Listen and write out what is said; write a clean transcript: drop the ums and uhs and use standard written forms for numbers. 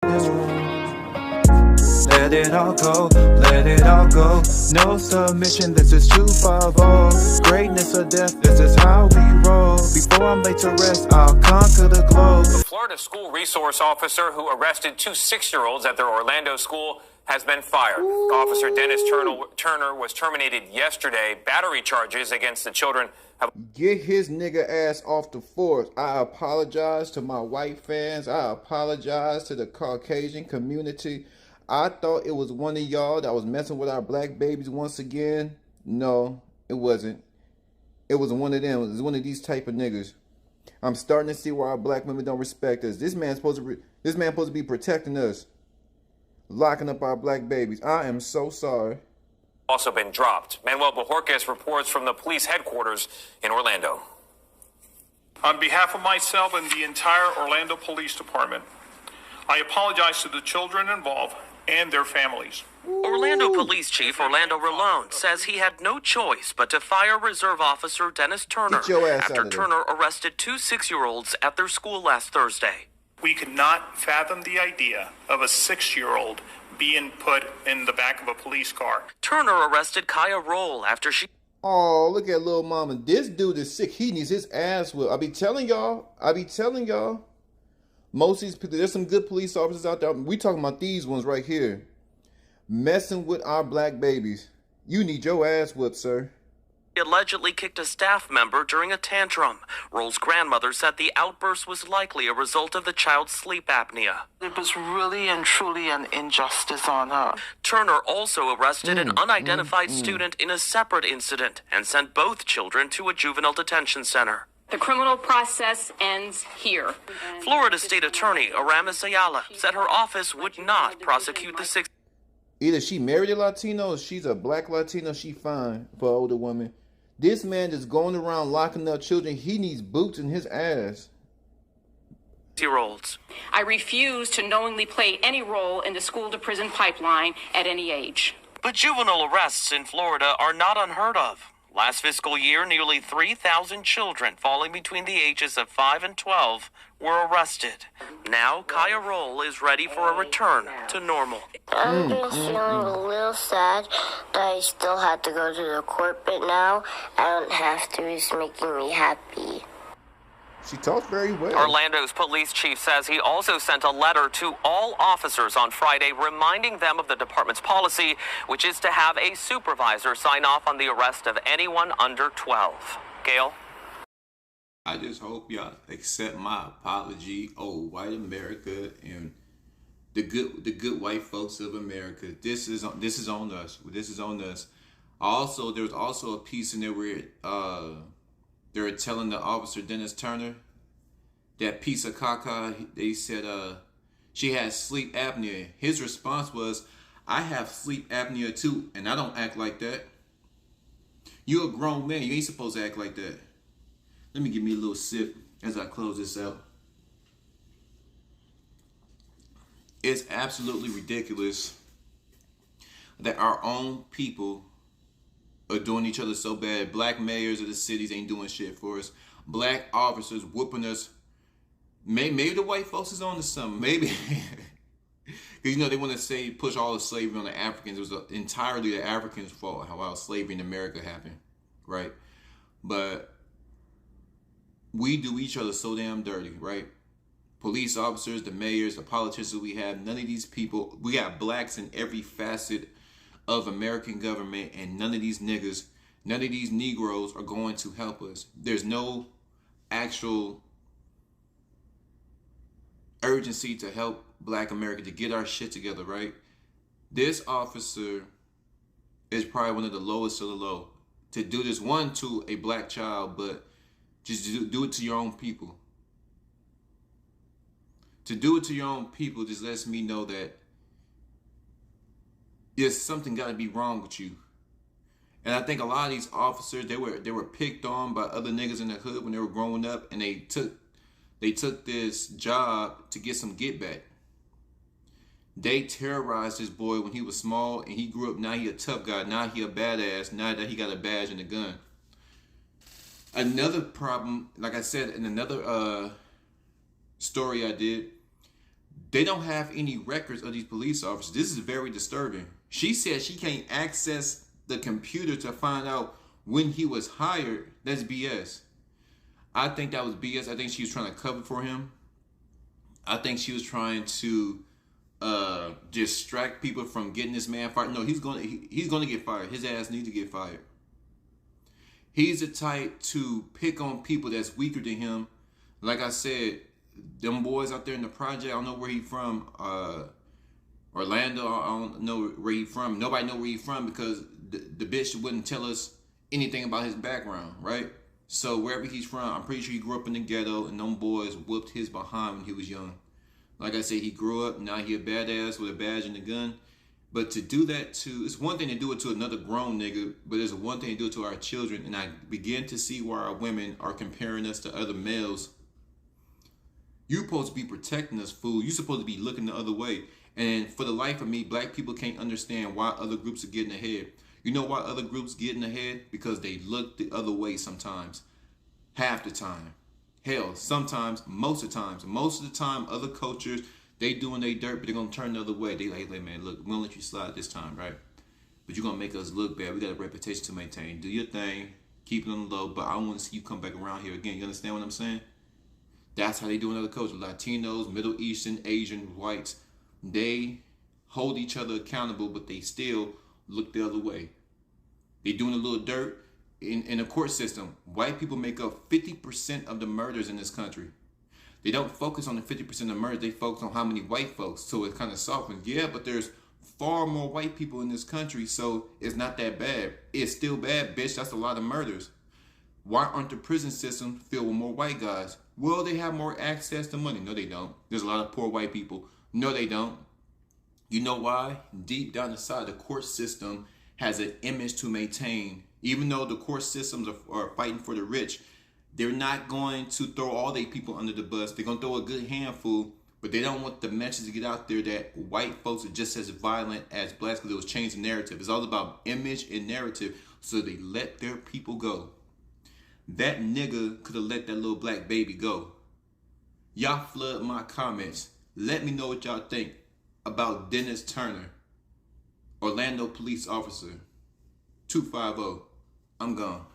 Let it all go, let it all go. No submission, this is 250. Greatness or death, this is how we roll. Before I'm laid to rest, I'll conquer the globe. The Florida school resource officer who arrested two 6-year-olds at their Orlando school has been fired. Ooh. Officer Dennis Turner was terminated yesterday. Battery charges against the children have... Get his nigga ass off the force. I apologize to my white fans. I apologize to the Caucasian community. I thought it was one of y'all that was messing with our black babies once again. No, it wasn't. It was one of them. It was one of these type of niggas. I'm starting to see why our black women don't respect us. This man's supposed to be protecting us, locking up our black babies. I am so sorry. Also been dropped. Manuel Bojorquez reports from the police headquarters in Orlando. On behalf of myself and the entire Orlando Police Department, I apologize to the children involved and their families. Orlando Police Chief Orlando Rolone says he had no choice but to fire Reserve Officer Dennis Turner after Turner arrested two 6-year-olds at their school last Thursday. We could not fathom the idea of a 6-year-old being put in the back of a police car. Turner arrested Kaya Roll after she... Oh, look at little mama. This dude is sick. He needs his ass whipped. I be telling y'all. Most of these people, there's some good police officers out there. We talking about these ones right here. Messing with our black babies. You need your ass whipped, sir. He allegedly kicked a staff member during a tantrum. Roll's grandmother said the outburst was likely a result of the child's sleep apnea. It was really and truly an injustice on her. Turner also arrested an unidentified student in a separate incident and sent both children to a juvenile detention center. The criminal process ends here. Florida State Attorney Aramis Ayala said her office would not prosecute the 6. Either she married a Latino or she's a black Latino. She fine for an older woman. This man is going around locking up children. He needs boots in his ass. Year-olds. I refuse to knowingly play any role in the school-to-prison pipeline at any age. But juvenile arrests in Florida are not unheard of. Last fiscal year, nearly 3,000 children falling between the ages of 5 and 12 were arrested. Now, Kaya Roll is ready for a return to normal. I'm just feeling a little sad that I still have to go to the court, but now I don't have to. It's making me happy. She talks very well. Orlando's police chief says he also sent a letter to all officers on Friday reminding them of the department's policy, which is to have a supervisor sign off on the arrest of anyone under 12. Gail? I just hope y'all accept my apology, old white America and the good white folks of America. This is on us. This is on us. Also, there was also a piece in there where they were telling the officer, Dennis Turner, that piece of caca, they said she has sleep apnea. His response was, I have sleep apnea too, and I don't act like that. You're a grown man. You ain't supposed to act like that. Let me give me a little sip as I close this out. It's absolutely ridiculous that our own people are doing each other so bad. Black mayors of the cities ain't doing shit for us. Black officers whooping us. Maybe the white folks is on to something. Maybe. Because, they want to say, push all the slavery on the Africans. It was entirely the Africans' fault how slavery in America happened. Right? But we do each other so damn dirty, right? Police officers, the mayors, the politicians we have, none of these people, we got blacks in every facet of American government, and none of these niggas, none of these Negroes are going to help us. There's no actual urgency to help Black America to get our shit together, right? This officer is probably one of the lowest of the low. To do this, one, to a black child, but just do it to your own people. To do it to your own people just lets me know that there's something got to be wrong with you. And I think a lot of these officers, they were picked on by other niggas in the hood when they were growing up, and they took this job to get some get back. They terrorized this boy when he was small, and he grew up. Now he a tough guy. Now he a badass. Now that he got a badge and a gun. Another problem, like I said in another story I did, They don't have any records of these police officers. This is very disturbing. She said she can't access the computer to find out when he was hired. That's BS. I think that was BS. I think she was trying to cover for him. I think she was trying to distract people from getting this man fired. No, he's gonna get fired. His ass needs to get fired. He's the type to pick on people that's weaker than him. Like I said, them boys out there in the project, I don't know where he from. Orlando, I don't know where he from. Nobody know where he from because the bitch wouldn't tell us anything about his background, right? So wherever he's from, I'm pretty sure he grew up in the ghetto, and them boys whooped his behind when he was young. Like I said, he grew up, now he a badass with a badge and a gun. But to do that to, it's one thing to do it to another grown nigga, but it's one thing to do it to our children. And I begin to see why our women are comparing us to other males. You supposed to be protecting us, fool. You supposed to be looking the other way. And for the life of me, black people can't understand why other groups are getting ahead. You know why other groups getting ahead? Because they look the other way sometimes. Half the time. Hell, sometimes, most of the times. Most of the time, other cultures, they doing their dirt, but they're going to turn the other way. They like, man, look, we don't let you slide this time, right? But you're going to make us look bad. We got a reputation to maintain. Do your thing. Keep it on the low, but I don't want to see you come back around here again. You understand what I'm saying? That's how they do in other cultures. Latinos, Middle Eastern, Asian, whites. They hold each other accountable, but they still look the other way. They doing a little dirt in the court system. White people make up 50% of the murders in this country. They don't focus on the 50% of murders. They focus on how many white folks. So it kind of softens. Yeah, but there's far more white people in this country, so it's not that bad. It's still bad, bitch. That's a lot of murders. Why aren't the prison systems filled with more white guys? Well, they have more access to money. No, they don't. There's a lot of poor white people. No, they don't. You know why? Deep down inside, the court system has an image to maintain. Even though the court systems are fighting for the rich, they're not going to throw all their people under the bus. They're going to throw a good handful, but they don't want the message to get out there that white folks are just as violent as blacks, because it was changed the narrative. It's all about image and narrative, so they let their people go. That nigga could have let that little black baby go. Y'all flood my comments. Let me know what y'all think about Dennis Turner, Orlando police officer, 250. I'm gone.